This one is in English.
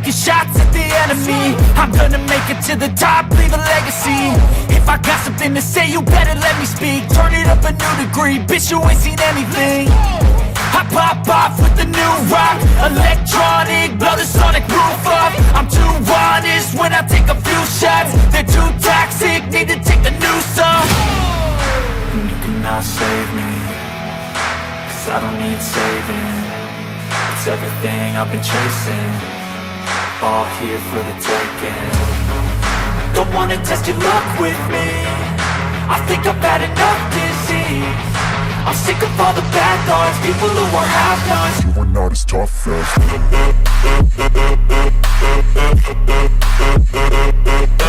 taking shots at the enemy. I'm gonna make it to the top, leave a legacy. If I got something to say, you better let me speak. Turn it up a new degree, bitch, you ain't seen anything. I pop off with the new rock, electronic, blow the sonic roof up. I'm too honest when I take a few shots. They're too toxic, need to take the noose off. And you cannot save me, 'cause I don't need saving. It's everything I've been chasing, all here for the taking. Don't wanna test your luck with me, I think I've had enough disease. I'm sick of all the bad thoughts, people who are half-nots. You are not as tough as